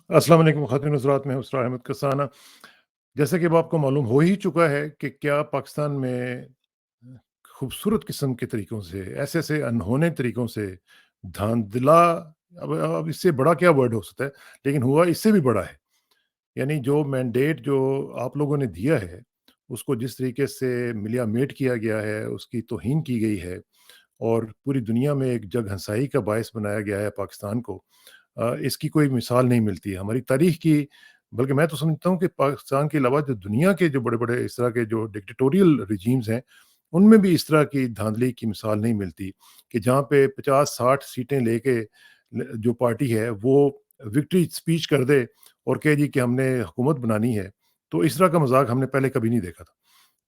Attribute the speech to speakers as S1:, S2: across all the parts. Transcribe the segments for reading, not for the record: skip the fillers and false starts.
S1: السلام علیکم خواتین حضرات، میں اسرار احمد کسانہ۔ جیسا کہ اب آپ کو معلوم ہو ہی چکا ہے کہ کیا پاکستان میں خوبصورت قسم کے طریقوں سے، ایسے ایسے انہونے طریقوں سے دھاندلا، اب اس سے بڑا کیا ورڈ ہو سکتا ہے، لیکن ہوا اس سے بھی بڑا ہے۔ یعنی جو مینڈیٹ جو آپ لوگوں نے دیا ہے، اس کو جس طریقے سے ملیا میٹ کیا گیا ہے، اس کی توہین کی گئی ہے، اور پوری دنیا میں ایک جگ ہنسائی کا باعث بنایا گیا ہے پاکستان کو، اس کی کوئی مثال نہیں ملتی ہے ہماری تاریخ کی۔ بلکہ میں تو سمجھتا ہوں کہ پاکستان کے علاوہ جو دنیا کے جو بڑے بڑے اس طرح کے جو ڈکٹیٹوریل رجیمز ہیں، ان میں بھی اس طرح کی دھاندلی کی مثال نہیں ملتی کہ جہاں پہ 50-60 سیٹیں لے کے جو پارٹی ہے وہ وکٹری اسپیچ کر دے اور کہہ دی کہ ہم نے حکومت بنانی ہے۔ تو اس طرح کا مذاق ہم نے پہلے کبھی نہیں دیکھا تھا۔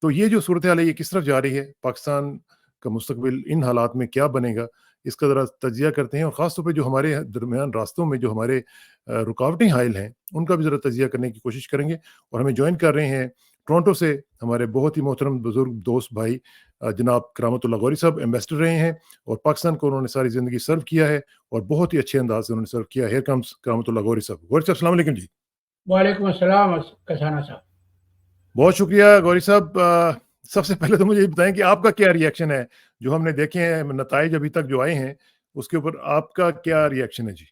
S1: تو یہ جو صورتحال ہے یہ کس طرف جا رہی ہے، پاکستان کا مستقبل ان حالات میں کیا بنے گا، اس کا ذرا تجزیہ کرتے ہیں، اور خاص طور پہ جو ہمارے درمیان راستوں میں جو ہمارے رکاوٹیں حائل ہیں ان کا بھی ذرا تجزیہ کرنے کی کوشش کریں گے۔ اور ہمیں جوائن کر رہے ہیں ٹورنٹو سے ہمارے بہت ہی محترم بزرگ دوست بھائی جناب کرامت اللہ غوری صاحب، ایمبیسڈر رہے ہیں اور پاکستان کو انہوں نے ساری زندگی سرو کیا ہے اور بہت ہی اچھے انداز سے انہوں نے سرو کیا ہے۔ ہیئر کمز کرامت اللہ غوری صاحب۔ غوری صاحب السلام علیکم جی۔
S2: وعلیکم السلام کسانہ صاحب۔
S1: بہت شکریہ غوری صاحب۔ سب سے پہلے تو مجھے یہ بتائیں کہ آپ کا کیا ریئیکشن ہے جو ہم نے دیکھے ہیں نتائج ابھی تک جو آئے ہیں، اس کے اوپر آپ کا کیا ریئیکشن ہے جی؟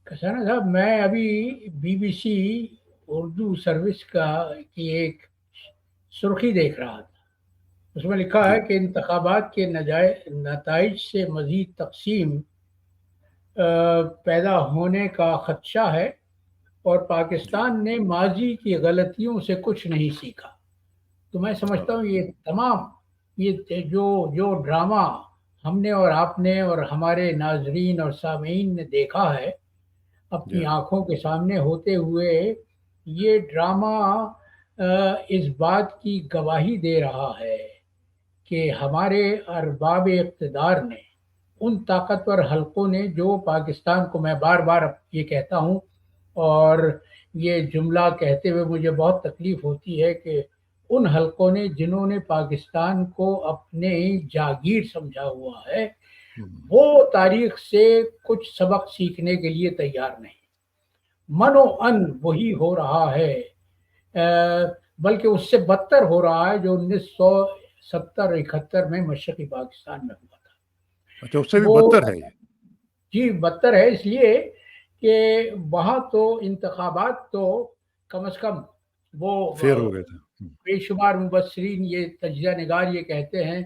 S2: کسانہ صاحب، میں ابھی BBC اردو سروس کی ایک سرخی دیکھ رہا تھا۔ اس میں لکھا
S1: جی
S2: ہے کہ انتخابات کے نتائج سے مزید تقسیم پیدا ہونے کا خدشہ ہے اور
S1: جی
S2: پاکستان نے ماضی کی غلطیوں سے کچھ نہیں سیکھا۔ تو میں
S1: ہاں
S2: سمجھتا ہوں یہ تمام یہ جو ڈرامہ ہم نے اور آپ نے اور ہمارے ناظرین اور سامعین نے دیکھا ہے
S1: جی
S2: اپنی آنکھوں کے سامنے ہوتے ہوئے، یہ ڈرامہ اس بات کی گواہی دے رہا ہے کہ ہمارے ارباب اقتدار نے، ان طاقتور حلقوں نے جو پاکستان کو، میں بار بار یہ کہتا ہوں اور یہ جملہ کہتے ہوئے مجھے بہت تکلیف ہوتی ہے کہ ان حلقوں نے جنہوں نے پاکستان کو اپنے جاگیر سمجھا ہوا ہے، وہ تاریخ سے کچھ سبق سیکھنے کے لیے تیار نہیں۔ من و ان وہی ہو رہا ہے، بلکہ اس سے بدتر ہو رہا ہے جو 1970-71 میں مشرقی پاکستان میں ہوا تھا۔
S1: اچھا، اس سے بھی
S2: وہ
S1: بدتر ہے یہ؟
S2: جی بدتر ہے، اس لیے کہ وہاں تو انتخابات تو کم از کم وہ
S1: فیئر ہو گئے تھے۔
S2: بے شمار مبصرین، یہ تجزیہ نگار یہ کہتے ہیں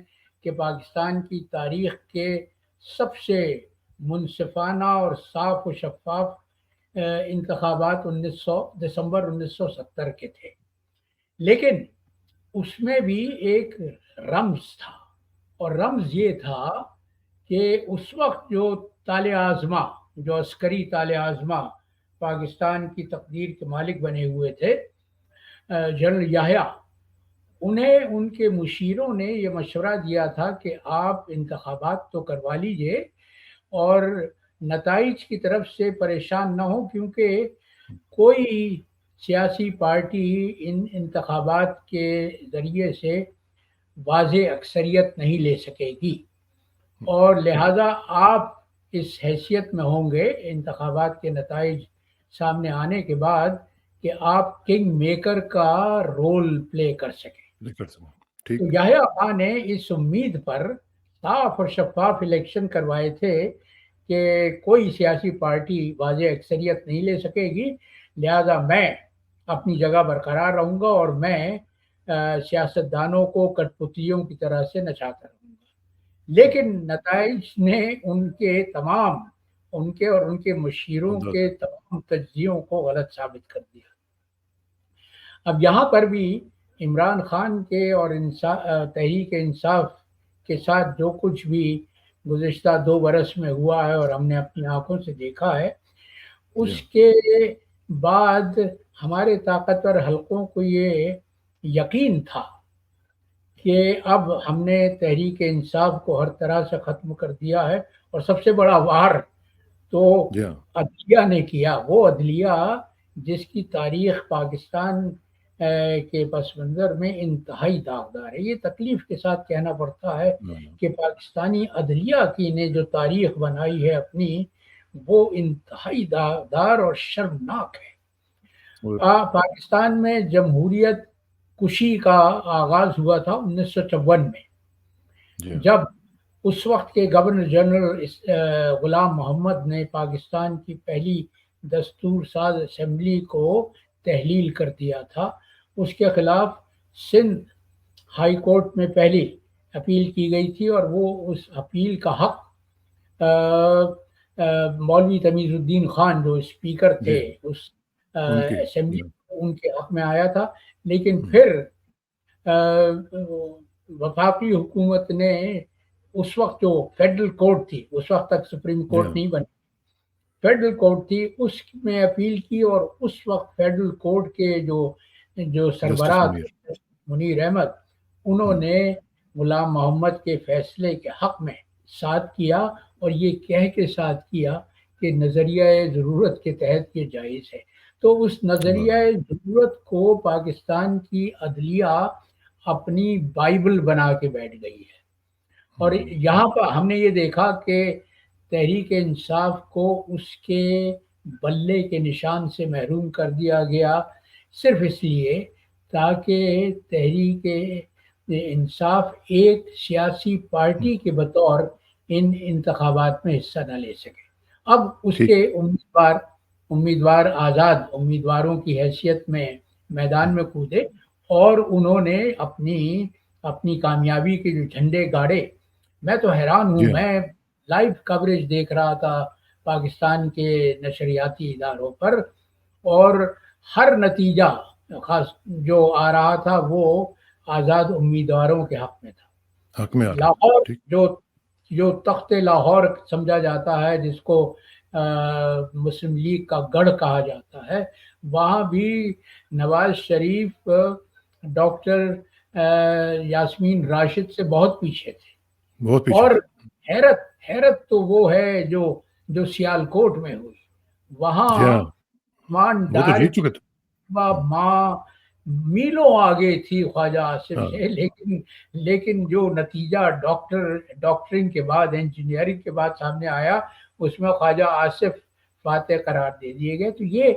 S2: کہ پاکستان کی تاریخ کے سب سے منصفانہ اور صاف و شفاف انتخابات دسمبر 1970 کے تھے۔ لیکن اس میں بھی ایک رمز تھا، اور رمز یہ تھا کہ اس وقت جو تالِ آزما، جو عسکری تالِ آزما پاکستان کی تقدیر کے مالک بنے ہوئے تھے، جنرل یحییٰ، انہیں ان کے مشیروں نے یہ مشورہ دیا تھا کہ آپ انتخابات تو کروا لیجئے اور نتائج کی طرف سے پریشان نہ ہوں، کیونکہ کوئی سیاسی پارٹی ان انتخابات کے ذریعے سے واضح اکثریت نہیں لے سکے گی، اور لہذا آپ اس حیثیت میں ہوں گے انتخابات کے نتائج سامنے آنے کے بعد کہ آپ کنگ میکر کا رول پلے کر سکیں۔ تو
S1: ٹھیک۔
S2: یحییٰ خان نے اس امید پر صاف اور شفاف الیکشن کروائے تھے کہ کوئی سیاسی پارٹی واضح اکثریت نہیں لے سکے گی، لہذا میں اپنی جگہ برقرار رہوں گا اور میں سیاستدانوں کو کٹ پتلیوں کی طرح سے نچاتا رہوں گا۔ لیکن نتائج نے ان کے اور ان کے مشیروں کے تمام تجزیوں کو غلط ثابت کر دیا۔ اب یہاں پر بھی عمران خان کے اور تحریک انصاف کے ساتھ جو کچھ بھی گزشتہ 2 برس میں ہوا ہے اور ہم نے اپنی آنکھوں سے دیکھا ہے، اس کے بعد ہمارے طاقتور حلقوں کو یہ یقین تھا کہ اب ہم نے تحریک انصاف کو ہر طرح سے ختم کر دیا ہے، اور سب سے بڑا وار تو عدلیہ نے کیا، وہ عدلیہ جس کی تاریخ پاکستان کے پس منظر میں انتہائی داغدار ہے۔ یہ تکلیف کے ساتھ کہنا پڑتا ہے کہ پاکستانی عدلیہ کی نے جو تاریخ بنائی ہے اپنی، وہ انتہائی داغدار اور شرمناک ہے۔
S1: اور
S2: پاکستان میں جمہوریت کشی کا آغاز ہوا تھا 1954 میں،
S1: جی ہاں،
S2: جب اس وقت کے گورنر جنرل غلام محمد نے پاکستان کی پہلی دستور ساز اسمبلی کو تحلیل کر دیا تھا۔ اس کے خلاف سندھ ہائی کورٹ میں پہلی اپیل کی گئی تھی، اور وہ اس اپیل کا حق مولوی تمیز الدین خان جو اسپیکر
S1: جی
S2: تھے اس
S1: ان کی
S2: اسمبلی،
S1: جی ہاں،
S2: ان کے حق میں آیا تھا۔ لیکن
S1: ہوں،
S2: پھر وفاقی حکومت نے اس وقت جو فیڈرل کورٹ تھی، اس وقت تک سپریم
S1: جی
S2: کورٹ
S1: ہاں،
S2: نہیں بنی، فیڈرل کورٹ تھی، اس میں اپیل کی، اور اس وقت فیڈرل کورٹ کے جو
S1: جسٹس
S2: سربراہ
S1: منیر،
S2: تھے منیر احمد، انہوں
S1: ہوں،
S2: نے غلام محمد کے فیصلے کے حق میں ساتھ کیا، اور یہ کہہ کے ساتھ کیا کہ نظریہ ضرورت کے تحت یہ جائز ہے۔ تو اس نظریہ
S1: واہ،
S2: ضرورت کو پاکستان کی عدلیہ اپنی بائبل بنا کے بیٹھ گئی ہے۔ اور
S1: ہوں،
S2: یہاں پر ہم نے یہ دیکھا کہ تحریک انصاف کو اس کے بلے کے نشان سے محروم کر دیا گیا، صرف اس لیے تاکہ تحریک انصاف ایک سیاسی
S1: ہوں،
S2: پارٹی کے بطور ان انتخابات میں حصہ نہ لے سکے۔ اب اس
S1: ٹھیک،
S2: کے امیدوار آزاد امیدواروں کی حیثیت میں
S1: ہوں،
S2: میدان میں کودے، اور انہوں نے اپنی کامیابی کے جو جھنڈے گاڑے۔ میں تو حیران
S1: جی
S2: ہوں،
S1: ہاں،
S2: میں لائیو کوریج دیکھ رہا تھا پاکستان کے نشریاتی اداروں پر، اور ہر نتیجہ خاص جو آ رہا تھا وہ آزاد امیدواروں کے حق میں تھا۔
S1: حق میں آ رہا تھا،
S2: لاہور
S1: ٹھیک،
S2: جو تخت لاہور سمجھا جاتا ہے، جس کو مسلم لیگ کا گڑھ کہا جاتا ہے، وہاں بھی نواز شریف ڈاکٹر یاسمین راشد سے بہت پیچھے تھے۔
S1: بہت پیچھے
S2: اور
S1: تھے،
S2: حیرت تو وہ ہے جو سیال کوٹ میں ہوئی، وہاں
S1: جی ہاں، وہ تو
S2: ایماندار
S1: جیت
S2: کی
S1: چکے تھے، ہوں،
S2: ماں میلوں آگے تھی خواجہ آصف
S1: ہاں،
S2: سے، لیکن جو نتیجہ ڈاکٹرنگ کے بعد، انجینئرنگ کے بعد سامنے آیا، اس میں خواجہ آصف فاتح قرار دے دیے گئے۔ تو یہ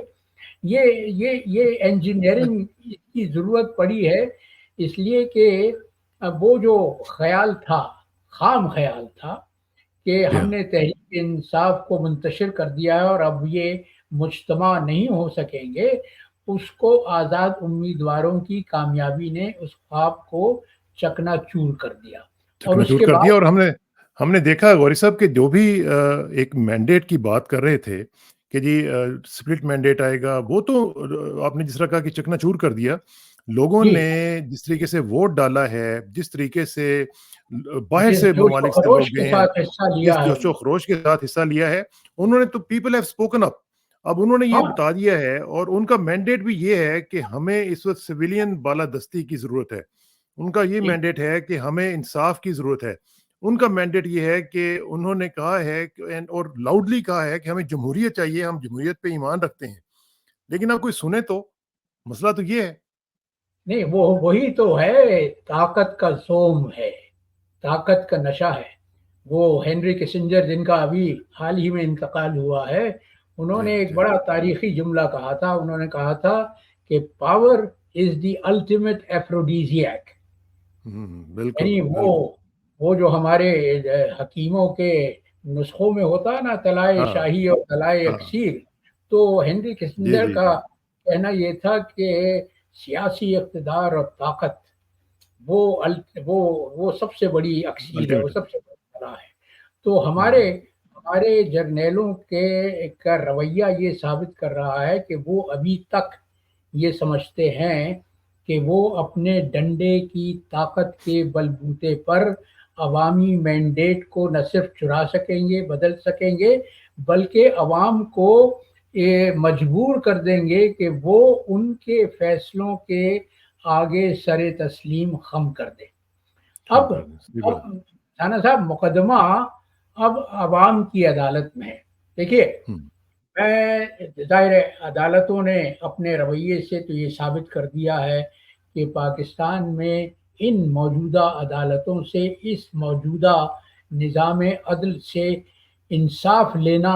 S2: انجینئرنگ کی ضرورت پڑی ہے، اس لیے کہ وہ جو خیال تھا، خام خیال تھا کہ
S1: جی
S2: ہم
S1: ہاں،
S2: نے تحریک انصاف کو منتشر کر دیا ہے اور اب یہ مجتمع نہیں ہو سکیں گے، اس کو آزاد امیدواروں کی کامیابی نے اس خواب کو چکنا چور کر دیا۔ اور
S1: چکنا
S2: اس
S1: چور
S2: کے
S1: کر دیا،
S2: بعد
S1: اور ہم نے دیکھا غوری صاحب کہ جو بھی ایک مینڈیٹ کی بات کر رہے تھے کہ جی سپلٹ مینڈیٹ آئے گا، وہ تو آپ نے جس طرح کہا کہ چکنا چور کر دیا۔ لوگوں
S2: جی،
S1: نے جس طریقے سے ووٹ ڈالا ہے، جس طریقے سے باہر
S2: جس
S1: سے
S2: جوش و
S1: ممالک سے
S2: خروش
S1: لوگ
S2: کے
S1: گئے ہیں،
S2: ساتھ حصہ
S1: جس
S2: لیا ہے
S1: جوش و
S2: انہوں
S1: خروش کے ساتھ حصہ لیا ہے، انہوں نے تو پیپل ہیو اسپوکن اپ، اب انہوں نے
S2: نے۔
S1: یہ
S2: ہاں
S1: بتا دیا ہے، اور ان کا مینڈیٹ بھی یہ ہے کہ ہمیں اس وقت سویلین بالادستی کی ضرورت ہے۔ ان کا یہ
S2: جی،
S1: مینڈیٹ ہے کہ ہمیں انصاف کی ضرورت ہے۔ ان کا مینڈیٹ یہ ہے کہ انہوں نے کہا ہے اور لاؤڈلی کہا ہے کہ ہمیں جمہوریت چاہیے، ہم جمہوریت پہ ایمان رکھتے ہیں۔ لیکن اب کوئی سنے تو مسئلہ تو یہ ہے۔
S2: نہیں، وہی تو ہے، طاقت کا زوم ہے، طاقت کا نشہ ہے۔ وہ ہینری کسنجر، جن کا ابھی حال ہی میں انتقال ہوا ہے، انہوں
S1: جی
S2: نے
S1: ہاں،
S2: ایک
S1: جی ہاں،
S2: بڑا تاریخی جملہ کہا تھا۔ انہوں نے کہا تھا کہ پاور از دی الٹیمیٹ ایفروڈیزیاک،
S1: بالکل
S2: یعنی
S1: بالکل،
S2: وہ جو ہمارے حکیموں کے نسخوں میں ہوتا ہے نا، طلائے
S1: ہاں
S2: شاہی اور طلائے
S1: ہاں،
S2: اکسیر، تو ہنری
S1: جی
S2: کسنجر
S1: جی
S2: کا
S1: جی،
S2: کہنا یہ تھا کہ سیاسی اقتدار اور طاقت وہ وہ سب سے بڑی اکسیر ہے، وہ
S1: الٹیمیٹ،
S2: سب سے بڑی طرح ہے۔ تو ہمارے جرنیلوں کا رویہ یہ ثابت کر رہا ہے کہ وہ ابھی تک یہ سمجھتے ہیں کہ وہ اپنے ڈنڈے کی طاقت کے بل بوتے پر عوامی مینڈیٹ کو نہ صرف چرا سکیں گے، بدل سکیں گے، بلکہ عوام کو یہ مجبور کر دیں گے کہ وہ ان کے فیصلوں کے آگے سر تسلیم خم کر دیں۔
S1: کم
S2: اب
S1: کر دیں، صحیح
S2: اب
S1: بات،
S2: رانا صاحب، مقدمہ اب عوام کی عدالت میں ہے۔ دیکھیے،
S1: ہوں،
S2: ظاہر ہے عدالتوں نے اپنے رویے سے تو یہ ثابت کر دیا ہے کہ پاکستان میں ان موجودہ عدالتوں سے، اس موجودہ نظام عدل سے انصاف لینا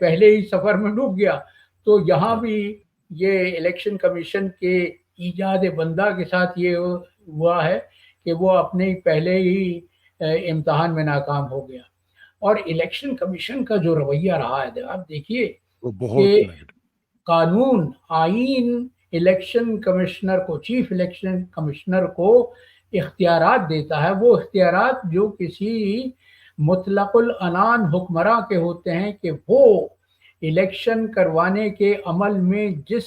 S2: پہلے ہی سفر میں ڈوب گیا. تو یہاں بھی یہ الیکشن کمیشن کے ایجاد بندہ کے ساتھ یہ ہوا ہے کہ وہ اپنے پہلے ہی امتحان میں ناکام ہو گیا. اور الیکشن کمیشن کا جو رویہ رہا ہے آپ دیکھیے
S1: وہ بہت
S2: کہ
S1: نیگیٹو.
S2: قانون آئین الیکشن کمشنر کو چیف الیکشن کمشنر کو اختیارات دیتا ہے. وہ اختیارات جو کسی مطلق العنان حکمراں کے ہوتے ہیں کہ وہ الیکشن کروانے کے عمل میں جس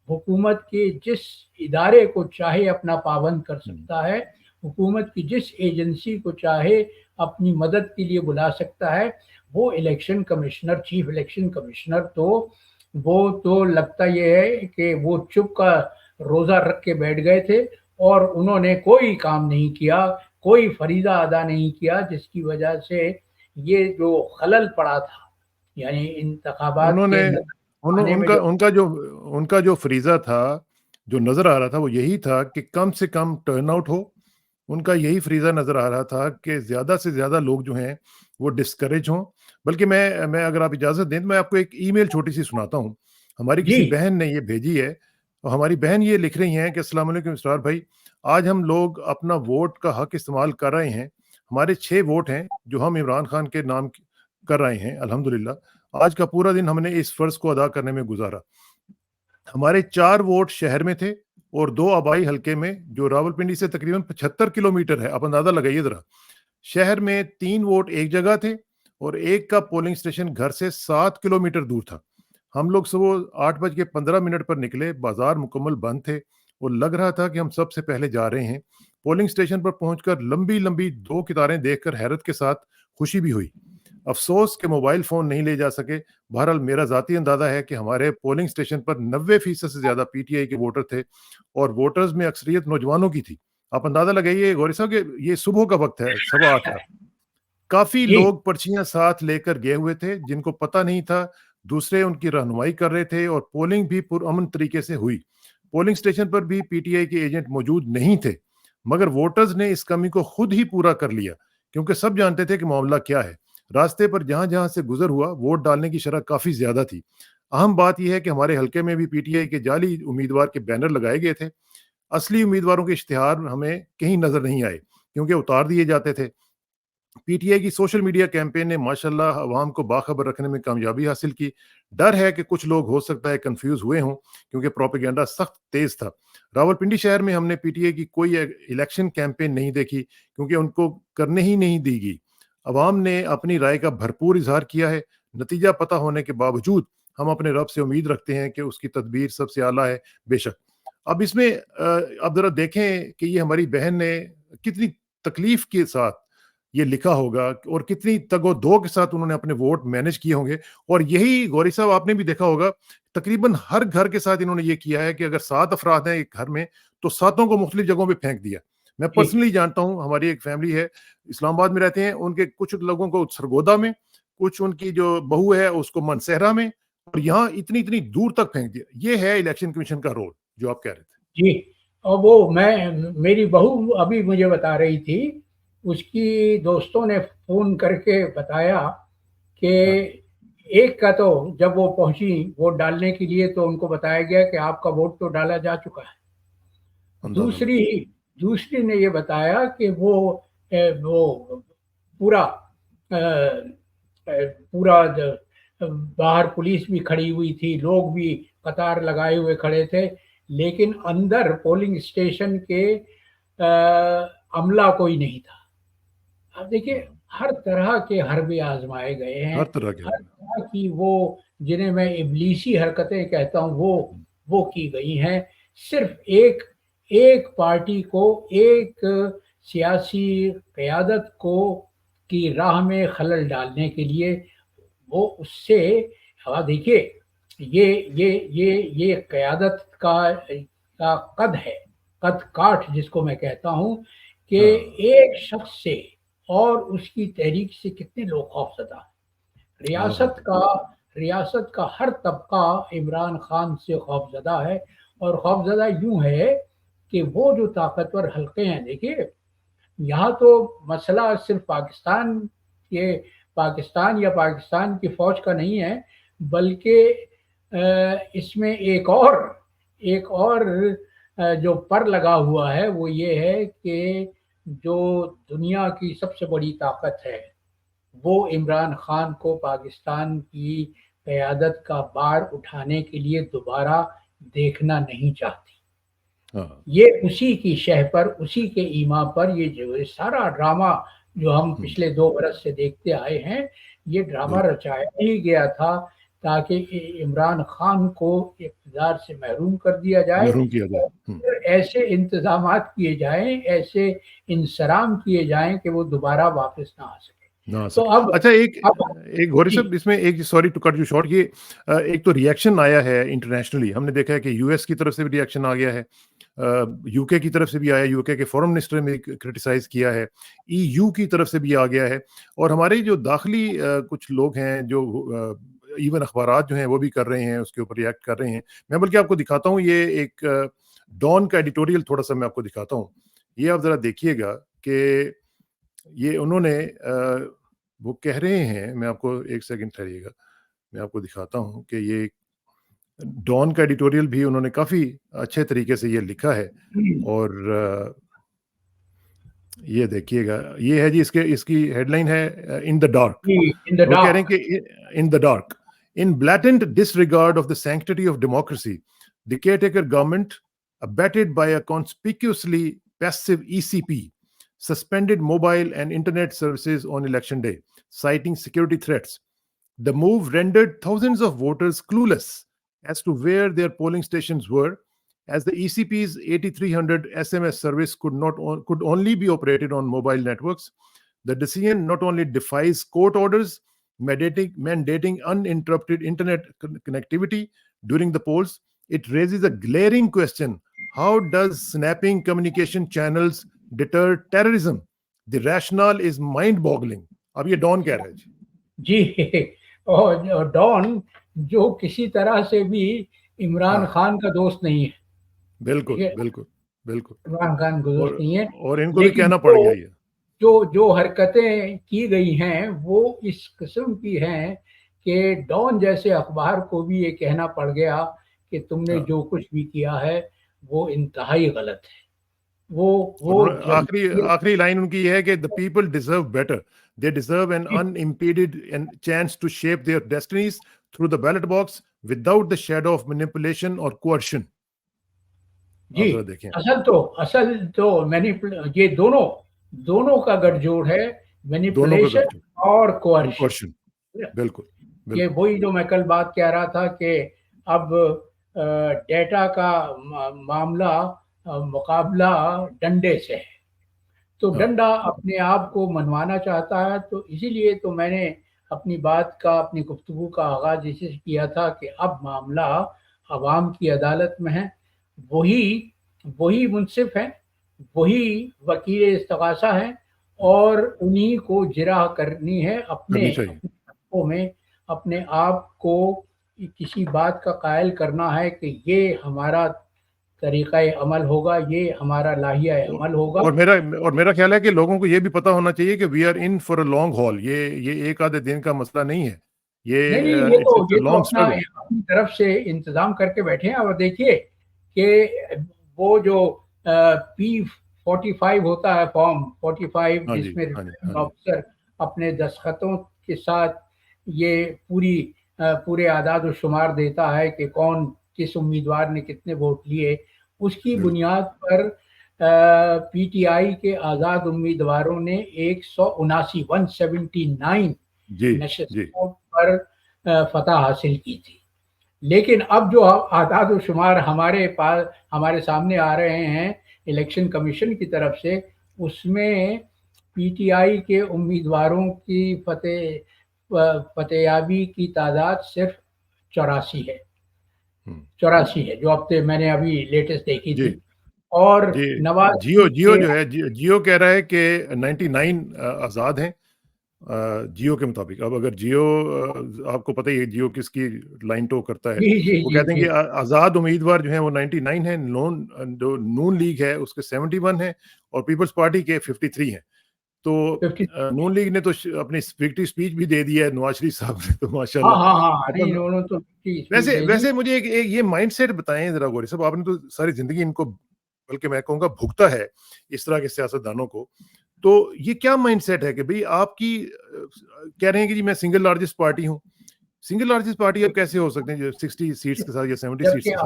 S2: حکومت کے جس ادارے کو چاہے اپنا پابند کر سکتا ہے, حکومت کی جس ایجنسی کو چاہے اپنی مدد کے لیے بلا سکتا ہے, وہ election commissioner chief election commissioner وہ تو لگتا یہ ہے کہ وہ چپ کا روزہ رکھ کے بیٹھ گئے تھے اور انہوں نے کوئی کام نہیں کیا, کوئی فریضہ ادا نہیں کیا, جس کی وجہ سے یہ جو خلل پڑا تھا یعنی انتخابات
S1: انہوں
S2: کے
S1: نے
S2: آنے میں جو
S1: ان کا جو فریضہ تھا جو نظر آ رہا تھا وہ یہی تھا کہ کم سے کم ٹرن آؤٹ ہو. ان کا یہی فریضہ نظر آ رہا تھا کہ زیادہ سے زیادہ لوگ جو ہیں وہ ڈسکریج ہوں. بلکہ میں اگر آپ اجازت دیں تو میں آپ کو ایک ای میل چھوٹی سی سناتا ہوں. ہماری
S2: جی
S1: کسی بہن نے یہ بھیجی ہے اور ہماری بہن یہ لکھ رہی ہیں کہ السلام علیکم اسرار بھائی, آج ہم لوگ اپنا ووٹ کا حق استعمال کر رہے ہیں. ہمارے 6 ووٹ ہیں جو ہم عمران خان کے نام کر رہے ہیں. الحمدللہ آج کا پورا دن ہم نے اس فرض کو ادا کرنے میں گزارا. ہمارے 4 ووٹ شہر میں تھے اور 2 آبائی حلقے میں جو راولپنڈی سے تقریباً 75 کلومیٹر ہے. آپ اندازہ لگائیے ذرا. شہر میں 3 ووٹ ایک جگہ تھے اور ایک کا پولنگ سٹیشن گھر سے 7 کلومیٹر دور تھا. ہم لوگ صبح 8:15 پر نکلے. بازار مکمل بند تھے اور لگ رہا تھا کہ ہم سب سے پہلے جا رہے ہیں. پولنگ سٹیشن پر پہنچ کر لمبی لمبی 2 قطاریں دیکھ کر حیرت کے ساتھ خوشی بھی ہوئی. افسوس کہ موبائل فون نہیں لے جا سکے. بہرحال میرا ذاتی اندازہ ہے کہ ہمارے پولنگ سٹیشن پر 90% سے زیادہ پی ٹی آئی کے ووٹر تھے اور ووٹرز میں اکثریت نوجوانوں کی تھی. آپ اندازہ لگائیے غوری صاحب کہ یہ صبح کا وقت ہے, 8:15 کا. کافی
S2: جی
S1: لوگ پرچیاں ساتھ لے کر گئے ہوئے تھے جن کو پتہ نہیں تھا, دوسرے ان کی رہنمائی کر رہے تھے اور پولنگ بھی پرامن طریقے سے ہوئی. پولنگ سٹیشن پر بھی پی ٹی آئی کے ایجنٹ موجود نہیں تھے مگر ووٹرز نے اس کمی کو خود ہی پورا کر لیا کیونکہ سب جانتے تھے کہ معاملہ کیا ہے. راستے پر جہاں جہاں سے گزر ہوا ووٹ ڈالنے کی شرح کافی زیادہ تھی. اہم بات یہ ہے کہ ہمارے حلقے میں بھی پی ٹی آئی کے جعلی امیدوار کے بینر لگائے گئے تھے. اصلی امیدواروں کے اشتہار ہمیں کہیں نظر نہیں آئے کیونکہ اتار دیے جاتے تھے. پی ٹی آئی کی سوشل میڈیا کیمپین نے ماشاءاللہ عوام کو باخبر رکھنے میں کامیابی حاصل کی. ڈر ہے کہ کچھ لوگ ہو سکتا ہے کنفیوز ہوئے ہوں کیونکہ پروپیگنڈا سخت تیز تھا. راولپنڈی شہر میں ہم نے پی ٹی آئی کی کوئی الیکشن کیمپین نہیں دیکھی کیونکہ ان کو کرنے ہی نہیں دی گئی. عوام نے اپنی رائے کا بھرپور اظہار کیا ہے. نتیجہ پتہ ہونے کے باوجود ہم اپنے رب سے امید رکھتے ہیں کہ اس کی تدبیر سب سے اعلیٰ ہے. بے شک اب اس میں اب ذرا دیکھیں کہ یہ ہماری بہن نے کتنی تکلیف کے ساتھ یہ لکھا ہوگا اور کتنی تگ و دو کے ساتھ انہوں نے اپنے ووٹ مینج کیے ہوں گے. اور یہی غوری صاحب آپ نے بھی دیکھا ہوگا تقریباً ہر گھر کے ساتھ انہوں نے یہ کیا ہے کہ اگر 7 افراد ہیں ایک گھر میں تو 7 کو مختلف جگہوں پہ پھینک دیا. میں
S2: جی
S1: پرسنلی جانتا ہوں, ہماری ایک فیملی ہے اسلام آباد میں رہتے ہیں, ان کے کچھ لوگوں کو سرگودا میں, کچھ ان کی جو بہو ہے اس کو منصہرہ میں, اور یہاں اتنی دور تک پھینک دیا. یہ ہے الیکشن کمیشن کا رول جو آپ کہہ رہے تھے.
S2: جی. اور وہ میری بہو ابھی مجھے بتا رہی تھی, اس کی دوستوں نے فون کر کے بتایا کہ
S1: ہاں
S2: ایک کا تو جب وہ پہنچی ووٹ ڈالنے کے لیے تو ان کو بتایا گیا کہ آپ کا ووٹ تو ڈالا جا چکا ہے.
S1: اندازہ لگا.
S2: دوسری نے یہ بتایا کہ وہ پورا پورا باہر پولیس بھی کھڑی ہوئی تھی, لوگ بھی قطار لگائے ہوئے کھڑے تھے, لیکن اندر پولنگ اسٹیشن کے عملہ کوئی نہیں تھا. اب دیکھیے ہر طرح کے حربے آزمائے گئے ہیں,
S1: ہر طرح کے
S2: ہر طرح کی وہ جنہیں میں ابلیسی حرکتیں کہتا ہوں وہ کی گئی ہیں, صرف ایک پارٹی کو, ایک سیاسی قیادت کو کی راہ میں خلل ڈالنے کے لیے. وہ اس سے دیکھیے یہ قیادت کا قد ہے, قد کاٹ جس کو میں کہتا ہوں کہ
S1: ہاں
S2: ایک شخص سے اور اس کی تحریک سے کتنے لوگ خوفزدہ ہیں.
S1: بہت.
S2: ریاست کا ہر طبقہ عمران خان سے خوفزدہ ہے, اور خوفزدہ یوں ہے کہ وہ جو طاقتور حلقے ہیں, دیکھیے یہاں تو مسئلہ صرف پاکستان کے پاکستان یا پاکستان کی فوج کا نہیں ہے، بلکہ اس میں ایک اور جو پر لگا ہوا ہے وہ یہ ہے کہ جو دنیا کی سب سے بڑی طاقت ہے وہ عمران خان کو پاکستان کی قیادت کا بار اٹھانے کے لیے دوبارہ دیکھنا نہیں چاہتی. یہ اسی کی شہ پر، اسی کے ایما پر یہ جو سارا ڈرامہ جو ہم پچھلے 2 برس سے دیکھتے آئے ہیں، یہ ڈرامہ رچایا ہی گیا تھا تاکہ عمران خان کو اقتدار سے محروم کر دیا جائے، ایسے انتظامات کیے جائیں، ایسے انصرام کیے جائیں کہ وہ دوبارہ واپس نہ آ سکے.
S1: تو اب اچھا ایک غوری صاحب اس میں ایک sorry to cut you short, یہ ایک تو ریئیکشن آیا ہے انٹرنیشنلی، ہم نے دیکھا ہے کہ یو ایس کی طرف سے بھی ریئیکشن آ گیا ہے، یو کے کی طرف سے بھی آیا، یو کے فورن منسٹر نے کرٹیسائز کیا ہے، ای یو کی طرف سے بھی آ گیا ہے، اور ہمارے جو داخلی کچھ لوگ ہیں جو ایون اخبارات جو ہیں وہ بھی کر رہے ہیں، اس کے اوپر ریئیکٹ کر رہے ہیں. میں بلکہ آپ کو دکھاتا ہوں، یہ ایک ڈان کا ایڈیٹوریل تھوڑا سا میں آپ کو دکھاتا ہوں، یہ آپ ذرا دیکھیے گا کہ یہ انہوں نے وہ کہہ رہے ہیں، میں آپ کو ایک سیکنڈ ٹھہریے گا، میں آپ کو دکھاتا ہوں کہ یہ ڈان کا ایڈیٹوریل بھی انہوں نے کافی اچھے طریقے سے یہ لکھا ہے، اور یہ دیکھیے گا، یہ ہے جی اس کی ہیڈ لائن ہے ان دا ڈارک. وہ کہہ رہے ہیں کہ in the dark, in blatant disregard of the sanctity of democracy, the caretaker government, abetted by a conspicuously passive ECP, suspended mobile and internet services on election day, citing security threats. The move rendered thousands of voters clueless as to where their polling stations were, as the ECP's 8300 SMS service could only be operated on mobile networks. The decision not only defies court orders mandating uninterrupted internet connectivity during the polls, it raises a glaring question: how does snapping communication channels deter terrorism? The rationale is mind-boggling. اب یہ Dawn کہہ رہا ہے
S2: جی، اور Dawn جو کسی طرح سے بھی عمران خان کا دوست نہیں ہے.
S1: بالکل بالکل بالکل
S2: عمران خان کا دوست نہیں ہے،
S1: اور ان کو بھی کہنا پڑ گیا یہ
S2: جو حرکتیں کی گئی ہیں وہ اس قسم کی ہیں کہ ڈان جیسے اخبار کو بھی یہ کہنا پڑ گیا کہ تم نے جو کچھ بھی کیا ہے وہ انتہائی غلط ہے. وہ
S1: آخری لائن ان کی یہ ہے کہ the people deserve better. They deserve an unimpeded chance to shape their destinies through the ballot box without the shadow of manipulation or coercion.
S2: جی، اصل تو یہ دونوں کا گٹھ جوڑ ہے، مینیپولیشن اور کوئرشن.
S1: بالکل
S2: یہ وہی جو میں کل بات کہہ رہا تھا کہ اب ڈیٹا کا معاملہ مقابلہ ڈنڈے سے ہے، تو ڈنڈا اپنے آپ کو منوانا چاہتا ہے. تو اسی لیے تو میں نے اپنی گفتگو کا آغاز اسی سے کیا تھا کہ اب معاملہ عوام کی عدالت میں ہے، وہی منصف ہیں، وہی وکیل استغاثہ ہیں، اور انہی کو جرح کرنی ہے اپنے حقوں میں، اپنے آپ کو کسی بات کا قائل کرنا ہے کہ یہ ہمارا طریقہ عمل ہوگا، یہ ہمارا لاہیہ عمل ہوگا.
S1: اور میرا خیال ہے کہ لوگوں کو یہ بھی پتہ ہونا چاہیے کہ we are in for a long haul. یہ ایک آدھے دن کا مسئلہ نہیں ہے، یہ
S2: تو اپنی طرف سے انتظام کر کے بیٹھے ہیں. اور دیکھیے کہ وہ جو P45 ہوتا ہے، فارم 45، جس میں آفیسر اپنے دستخطوں کے ساتھ یہ پورے اعداد و شمار دیتا ہے کہ کون کس امیدوار نے کتنے ووٹ لیے، اس کی بنیاد پر پی ٹی آئی کے آزاد امیدواروں نے 179 نشستوں پر فتح حاصل کی تھی. لیکن اب جو اعداد و شمار ہمارے سامنے آ رہے ہیں الیکشن کمیشن کی طرف سے، اس میں پی ٹی آئی کے امیدواروں کی فتح یابی کی تعداد صرف 84 ہے، جو ہفتے میں نے ابھی لیٹسٹ دیکھی تھی. اور نواز
S1: جیو جو ہے، جیو کہہ رہا ہے کہ 99 آزاد ہیں جیو کے مطابق. اب اگر جیو، آپ کو پتہ ہی ہے جیو کس کی لائن ٹو کرتا ہے، وہ کہتے ہیں کہ آزاد امیدوار جو ہیں وہ 99 ہیں، جو نون لیگ ہے اس کے 71 ہیں، اور پیپلز پارٹی کے 53 ہیں. تو
S2: 50
S1: نون لیگ نے تو اپنی وکٹری اسپیچ بھی دے دی ہے نواز شریف صاحب نے تو
S2: ہاں
S1: ماشاءاللہ.
S2: ہاں ہاں نہیں
S1: مطلب
S2: انہوں نے تو اسپیچ
S1: ویسے
S2: دے دی.
S1: ویسے مجھے ایک یہ مائنڈ سیٹ بتائیں ذرا غوری صاحب, آپ نے تو ساری زندگی ان کو, بلکہ میں کہوں گا بھگتا ہے اس طرح کے سیاستدانوں کو, تو یہ کیا مائنڈ سیٹ ہے کہ بھئی آپ کی کہہ رہے ہیں کہ جی میں سنگل لارجسٹ پارٹی ہوں. سنگل لارجسٹ پارٹی اب کیسے ہو سکتے ہیں جو 60 سیٹس کے ساتھ یا 70 سیٹس
S2: جبکہ
S1: کے ساتھ؟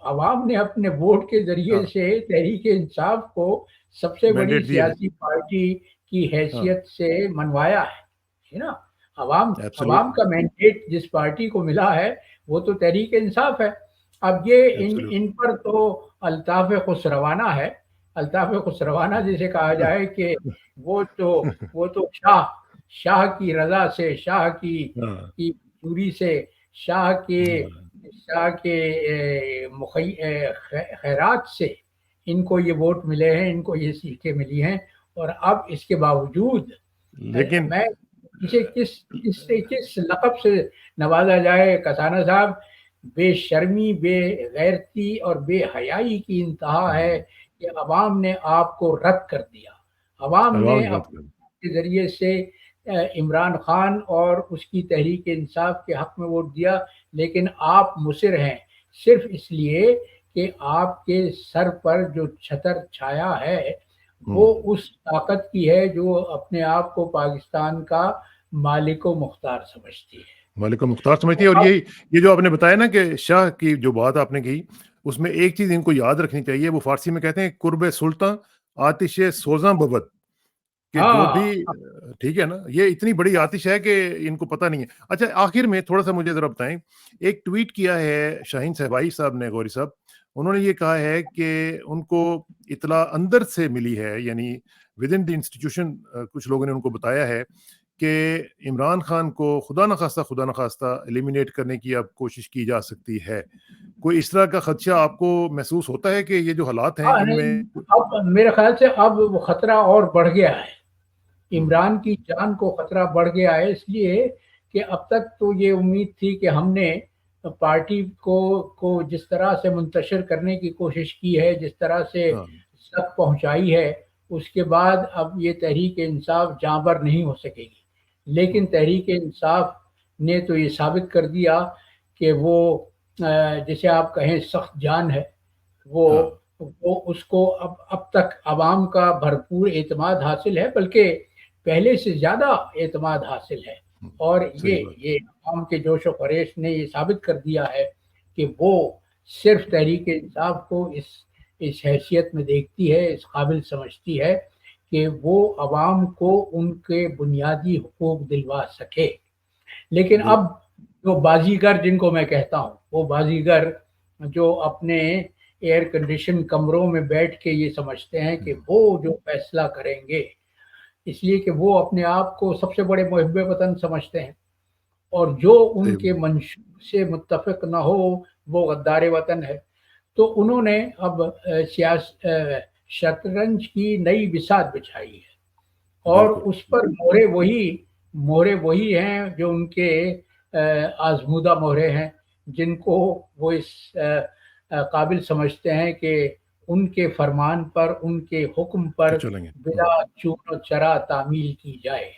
S2: عوام نے اپنے ووٹ کے ذریعے
S1: ہاں,
S2: سے تحریک انصاف کو سب سے بڑی
S1: مینڈیٹ دیا ہے.
S2: سیاسی پارٹی کی
S1: ہاں,
S2: حیثیت سے منوایا ہے نا. عوام
S1: ایبسولوٹلی
S2: کا مینڈیٹ جس پارٹی کو ملا ہے وہ تو تحریک انصاف ہے. اب یہ
S1: ایبسولوٹلی
S2: ان پر تو الطاف خسروانہ ہے. الطاف خسروانہ جسے کہا جائے کہ وہ تو شاہ کی رضا سے, شاہ
S1: ہاں,
S2: کی چوری سے, شاہ کے خیرات سے ان کو یہ ووٹ ملے ہیں, ان کو یہ سیٹیں ملی ہیں. اور اب اس کے باوجود
S1: لیکن
S2: میں اسے کس لقب سے نوازا جائے کسانہ صاحب, بے شرمی, بے غیرتی اور بے حیائی کی انتہا ہے کہ عوام نے آپ کو رد کر دیا. عوام نے
S1: عوام رد کر
S2: کے ذریعے سے عمران خان اور اس کی تحریک انصاف کے حق میں ووٹ دیا, لیکن آپ مصر ہیں صرف اس لیے کہ آپ کے سر پر جو چھتر چھایا ہے وہ اس طاقت کی ہے جو اپنے آپ کو پاکستان کا مالک و مختار سمجھتی ہے.
S1: مالک مختار سمجھتی ہے. اور یہ جو آپ نے بتایا نا کہ شاہ کی جو بات آپ نے کی, اس میں ایک چیز ان کو یاد رکھنی چاہیے, وہ فارسی میں کہتے ہیں قرب سلطان آتش سوزاں بود, کہ جو بھی,
S2: ہاں
S1: ٹھیک ہے نا, یہ اتنی بڑی آتش ہے کہ ان کو پتہ نہیں ہے. اچھا آخر میں تھوڑا سا مجھے ذرا بتائیں, ایک ٹویٹ کیا ہے شاہین صاحبائی صاحب نے, غوری صاحب, انہوں نے یہ کہا ہے کہ ان کو اطلاع اندر سے ملی ہے, یعنی ود ان دی انسٹیٹیوشن کچھ لوگوں نے ان کو بتایا ہے کہ عمران خان کو خدا نخواستہ ایلیمینیٹ کرنے کی اب کوشش کی جا سکتی ہے. کوئی اس طرح کا خدشہ آپ کو محسوس ہوتا ہے کہ یہ جو حالات ہیں ان میں؟
S2: اب میرے خیال سے اب وہ خطرہ اور بڑھ گیا ہے, عمران کی جان کو خطرہ بڑھ گیا ہے, اس لیے کہ اب تک تو یہ امید تھی کہ ہم نے پارٹی کو جس طرح سے منتشر کرنے کی کوشش کی ہے, جس طرح سے سب پہنچائی ہے, اس کے بعد اب یہ تحریک انصاف جاں بر نہیں ہو سکے گی. لیکن تحریک انصاف نے تو یہ ثابت کر دیا کہ وہ جسے آپ کہیں سخت جان ہے, وہ اس کو اب تک عوام کا بھرپور اعتماد حاصل ہے, بلکہ پہلے سے زیادہ اعتماد حاصل ہے. اور یہ عوام کے جوش و خروش نے یہ ثابت کر دیا ہے کہ وہ صرف تحریک انصاف کو اس حیثیت میں دیکھتی ہے, اس قابل سمجھتی ہے کہ وہ عوام کو ان کے بنیادی حقوق دلوا سکے. لیکن اب جو بازیگر جن کو میں کہتا ہوں, وہ بازیگر جو اپنے ایئر کنڈیشن کمروں میں بیٹھ کے یہ سمجھتے ہیں کہ وہ جو فیصلہ کریں گے, اس لیے کہ وہ اپنے آپ کو سب سے بڑے محب وطن سمجھتے ہیں, اور جو ان کے منشور سے متفق نہ ہو وہ غدار وطن ہے. تو انہوں نے اب شطرنج کی نئی بساط بچھائی ہے, اور اس پر مہرے وہی ہیں جو ان کے آزمودہ مہرے ہیں, جن کو وہ اس قابل سمجھتے ہیں کہ ان کے فرمان پر, ان کے حکم پر بلا چون و چرا تعمیل کی جائے.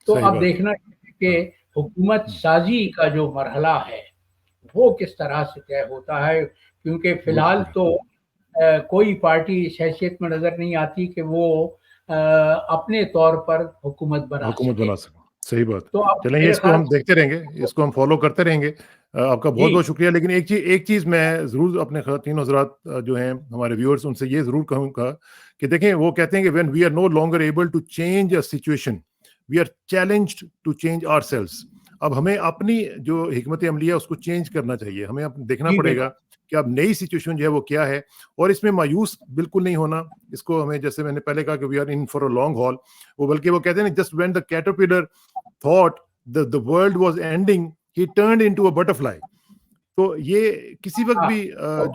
S2: تو اب دیکھنا کہ حکومت سازی کا جو مرحلہ ہے وہ کس طرح سے طے ہوتا ہے, کیونکہ فی الحال تو کوئی پارٹی اس حیثیت میں نظر نہیں آتی کہ وہ اپنے طور پر حکومت بنا سکے.
S1: صحیح بات.
S2: تو اب
S1: چلیں
S2: میرے
S1: اس کو
S2: خیال
S1: ہم دیکھتے رہیں گے, اس کو ہم فالو کرتے رہیں گے. آپ کا بہت بہت شکریہ. لیکن ایک چیز میں ضرور اپنے تینوں حضرات جو ہیں ہمارے ویورز, ان سے یہ ضرور کہوں گا کہ دیکھیں, وہ کہتے ہیں کہ when we are no longer able to change a situation, we are challenged to change ourselves. اب ہمیں اپنی جو حکمت عملیہ اس کو چینج کرنا چاہیے, ہمیں اب دیکھنا پڑے گا کہ اب نئی سچویشن جو ہے وہ کیا ہے, اور اس میں مایوس بالکل نہیں ہونا. اس کو ہمیں, جیسے میں نے پہلے کہا کہ we are in for a long haul, وہ بلکہ وہ کہتے ہیں just when the caterpillar thought the world was ending, he turned into a butterfly. تو یہ کسی وقت بھی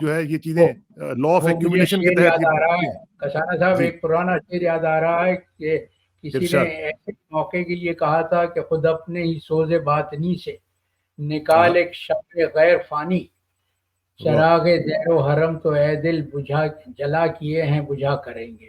S1: جو ہے یہ چیزیں لا آف ایکومولیشن کے تحت
S2: یاد آ رہا ہے کسانہ صاحب, ایک پرانا شعر یاد آ رہا ہے کہ کسی نے ایسے موقع کے لیے کہا تھا کہ خود اپنے ہی سوز باطنی سے نکال ایک شمع غیر فانی, چراغ دیر و حرم تو اے دل بجھا جلا کیے ہیں بجھا کریں گے.